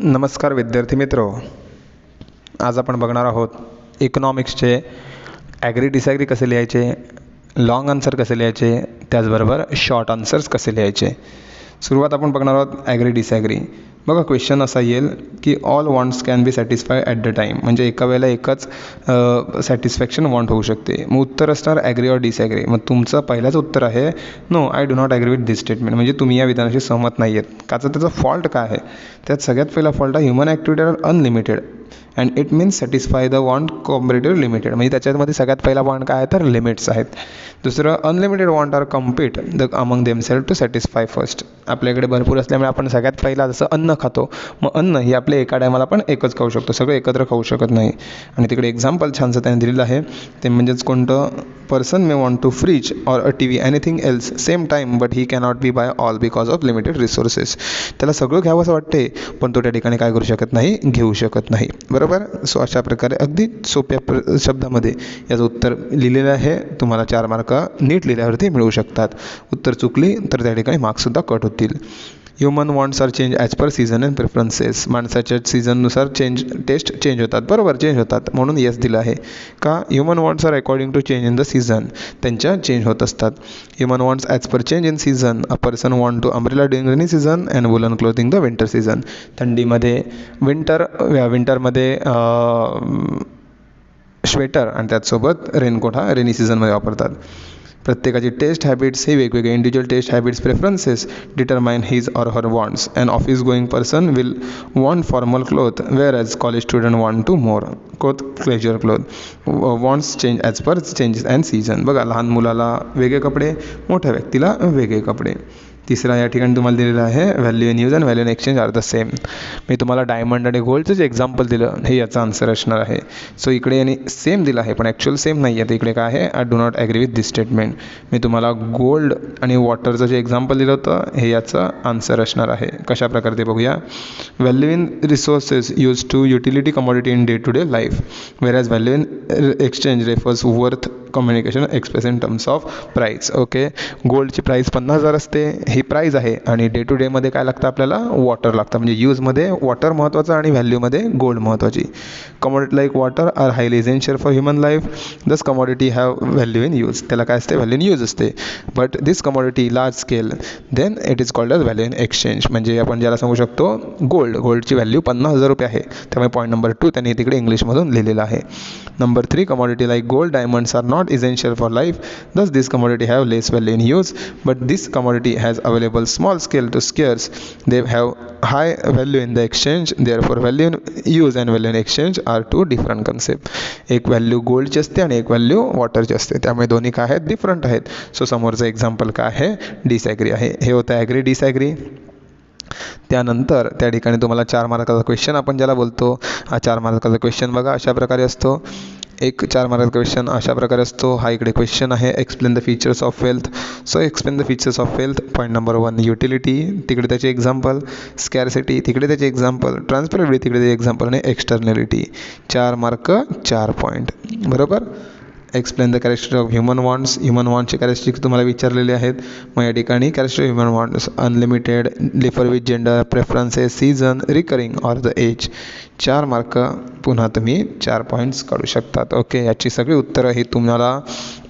नमस्कार विद्यार्थी मित्र, आज आपण बघणार आहोत इकॉनॉमिक्सचे ॲग्री डिसॲग्री कसे लिहायचे, लॉंग आन्सर कसे लिहायचे, त्याचबरोबर शॉर्ट आन्सर्स कसे लिहायचे. सुरुवात आपण बघणार आहोत ॲग्री डिसॲग्री. बघा, क्वेश्चन असा येईल की all wants can be satisfy at the time, म्हणजे एका वेळेला एकच सॅटिस्फॅक्शन वॉन्ट होऊ शकते. मग उत्तर असणार ॲग्री ऑर डिसॲग्री. मग तुमचं पहिल्याच उत्तर आहे no, I do not agree with this statement, म्हणजे तुम्ही या विधानाशी सहमत नाही आहेत. त्याचा फॉल्ट काय आहे? त्यात सगळ्यात पहिला फॉल्ट आहे human activity are unlimited and it means satisfy the want comparative limited, म्हणजे त्याच्यामध्ये सगळ्यात पहिला वॉन्ट काय आहे तर लिमिट्स आहेत. दुसरं unlimited want are compete the among themselves to satisfy first. आपल्याकडे भरपूर असल्यामुळे आपण सगळ्यात पहिला जसं अन्न खातो, मग अन्न हे आपले एका टायमाला आपण एकच खाऊ शकतो, सगळं एकत्र खाऊ शकत नाही. आणि तिकडे एक्झाम्पल छानसं त्याने दिलेलं आहे, ते म्हणजेच कोणतं, person may want to fridge or a T V anything else same time but he cannot be buy all because of limited resources. त्याला सगळं घ्यावं असं वाटते, पण तो त्या ठिकाणी काय करू शकत नाही, घेऊ शकत नाही. बरोबर. सो अशा प्रकारे अगदी सोप्या शब्दामध्ये याचं उत्तर लिहिलेलं आहे. तुम्हाला 4 मार्क नीट लिहिल्यावरती मिळू शकतात. उत्तर चुकली तर त्या ठिकाणी मार्क्ससुद्धा कट होतील. Human wants are change as per season and preferences. माणसाच्या सीझननुसार टेस्ट चेंज होतात. बरोबर, चेंज होतात, म्हणून येस दिलं आहे. का? Human wants are according to change in the season, त्यांच्या चेंज होत असतात. Human wants as per change in season. A person want to umbrella during rainy season and woollen clothing the winter season. थंडीमध्ये विंटरमध्ये sweater आणि त्याचसोबत raincoat हा rainy सीझनमध्ये वापरतात. प्रत्येकाची टेस्ट हॅबिट्स हे वेगवेगळे. Individual taste habits preferences determine his or her wants. And office going person will want formal cloth wear as college student want to more pleasure cloth. Wants change as per changes and season. बघा, लहान मुलाला वेगळे कपडे, मोठ्या व्यक्तीला वेगळे कपडे. तिसरा या ठिकाणी तुम्हाला दिलेलं आहे value in use and value in exchange are the same. मी तुम्हाला डायमंड आणि गोल्डचं जे एक्झाम्पल दिलं हे याचा आन्सर असणार आहे. सो इकडे यांनी सेम दिलं आहे, पण ॲक्च्युअल सेम नाही आहे. तर इकडे काय आहे, I do not agree with this statement. मी तुम्हाला गोल्ड आणि वॉटरचं जे एक्झाम्पल दिलं होतं हे याचं आन्सर असणार आहे. कशा प्रकारे ते बघूया. Value in resources use to utility commodity in day to day life, whereas value in exchange refers worth communication express in terms of price. Okay, गोल्डची प्राईस 50,000 असते, ही प्राईज आहे. आणि डे टू डेमध्ये काय लागतं आपल्याला, वॉटर लागतं. म्हणजे यूजमध्ये water महत्त्वाचं आणि व्हॅल्यूमध्ये गोल्ड महत्त्वाची. Commodity like water are highly essential for human life, thus commodity have value in use. त्याला काय असते, व्हॅल्यू इन यूज असते. But this commodity large scale then it is called as value in exchange. म्हणजे आपण ज्याला सांगू शकतो गोल्डची value 50,000 रुपये आहे. त्यामुळे पॉईंट नंबर 2 त्यांनी तिकडे इंग्लिशमधून लिहिलेलं आहे. Number 3, commodity like gold diamonds are not essential for life, thus this commodity have less value in use, but this commodity has available small scale to scarce, they have high value in the exchange, therefore value in use and value in exchange are two different concept. एक value गोल्डची असते आणि एक value वॉटरची असते, त्यामुळे दोन्ही काय आहेत, different आहेत. सो समोरचं एक्झाम्पल काय आहे, डिसॲग्री आहे. हे होतं ॲग्री डिसॲग्री. त्यानंतर त्या ठिकाणी तुम्हाला 4 मार्काचा क्वेश्चन आपण ज्याला बोलतो, हा 4 मार्काचा क्वेश्चन बघा अशा प्रकारे असतो. एक 4 मार्काचा क्वेश्चन अशा प्रकारे असतो. हा इकडे क्वेश्चन आहे, explain the features of wealth. So explain the features of wealth. Point number 1 utility, तिकडे त्याचे एक्झाम्पल. स्कॅरसिटी, तिकडे त्याचे एक्झाम्पल. ट्रान्सफरेबिलिटी, तिकडे त्याचे एक्झाम्पल. आणि एक्सटर्नॅलिटी. 4 mark 4 point. बरोबर. Explain the character of human wants. Human वॉन्ट्सचे कॅरेक्टरिस्टिक्स तुम्हाला विचारलेले आहेत. मग या ठिकाणी character human wants unlimited, differ with gender, preferences, season, recurring or the age. 4 mark पुन्हा तुम्ही 4 पॉईंट्स काढू शकतात. ओके, याची सगळी उत्तरं ही तुम्हाला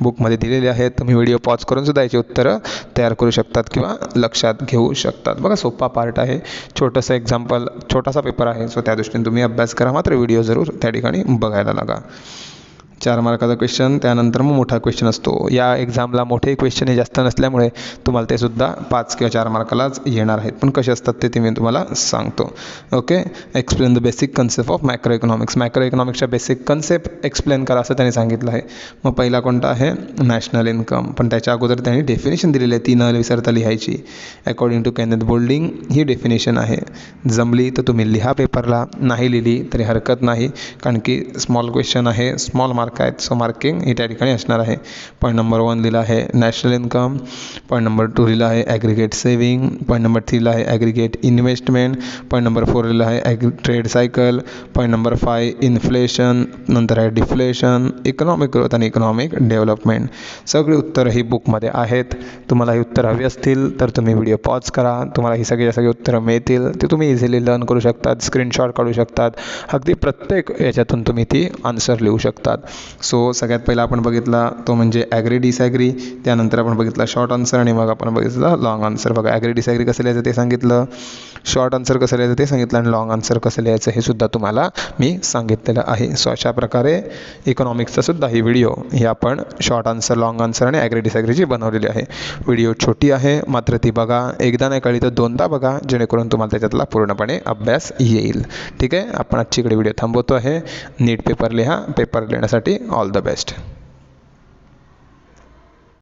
बुकमध्ये दिलेली आहेत. तुम्ही व्हिडिओ पॉज करून सुद्धा याची उत्तरं तयार करू शकतात किंवा लक्षात घेऊ शकतात. बघा, सोपा पार्ट आहे, छोटंसं एक्झाम्पल, छोटासा पेपर आहे. सो त्या दृष्टीने तुम्ही अभ्यास करा, मात्र व्हिडिओ जरूर त्या ठिकाणी बघायला लागा. 4 मार्काचा क्वेश्चन. त्यानंतर मग मोठा क्वेश्चन असतो. या एक्झामला मोठे क्वेश्चन हे जास्त नसल्यामुळे तुम्हाला ते सुद्धा 5 किंवा 4 मार्कालाच येणार आहेत. पण कसे असतात ते मी तुम्हाला सांगतो. Okay, explain the basic concept of macro economics. Macro इकॉनॉमिक्सच्या बेसिक कन्सेप्ट एक्सप्लेन करा असं त्यांनी सांगितलं आहे. मग पहिला कोणता आहे, नॅशनल इन्कम. पण त्याच्या अगोदर त्यांनी डेफिनेशन दिलेली आहे, ती न विसरता लिहायची. अकॉर्डिंग टू केनेथ बोल्डिंग ही डेफिनेशन आहे. जमली तर तुम्ही लिहा पेपरला, नाही लिहिली तरी हरकत नाही, कारण की स्मॉल क्वेश्चन आहे, स्मॉल मार्क मार्क आहेत. सो मार्किंग ही त्या ठिकाणी असणार आहे. पॉईंट नंबर 1 लिहिला आहे नॅशनल इन्कम, पॉईंट नंबर 2 लिहिला आहे ॲग्रिगेट सेविंग, पॉईंट नंबर 3 लिहिला आहे ॲग्रिगेट इन्व्हेस्टमेंट, पॉईंट नंबर 4 लिहिला आहे trade cycle, point number 5 inflation, नंतर आहे डिफ्लेशन, इकॉनॉमिक ग्रोथ आणि इकॉनॉमिक डेव्हलपमेंट. सगळी उत्तरं ही बुकमध्ये आहेत. तुम्हाला ही उत्तरं हवी असतील तर तुम्ही व्हिडिओ पॉज करा. तुम्हाला ही सगळी उत्तरं मिळतील. ते तुम्ही इझिली लर्न करू शकतात, स्क्रीनशॉट काढू शकतात. अगदी प्रत्येक याच्यातून तुम्ही ती आन्सर लिहू शकतात. सो सगळ्यात पहिला आपण बघितला तो म्हणजे ॲग्री डिसॲग्री, त्यानंतर आपण बघितला शॉर्ट आन्सर आणि मग आपण बघितलं लॉंग आन्सर. बघा ॲग्री डिसॲग्री कसं लिहायचं ते सांगितलं, शॉर्ट आन्सर कसं लिहायचं ते सांगितलं आणि लॉंग आन्सर कसं लिहायचं हे सुद्धा तुम्हाला मी सांगितलेलं आहे. सो अशा प्रकारे इकॉनॉमिक्सचा सुद्धा ही व्हिडिओ ही आपण शॉर्ट आन्सर, लॉंग आन्सर आणि ॲग्री डिसॲग्रीची बनवलेली आहे. व्हिडिओ छोटी आहे मात्र ती बघा, एकदा नाही कळली तर दोनदा बघा, जेणेकरून तुम्हाला त्याच्यातला पूर्णपणे अभ्यास येईल. ठीक आहे, आपण आजची इकडे व्हिडिओ थांबवतो आहे. नीट पेपर लिहा. पेपर लिहिण्यासाठी ऑल द बेस्ट.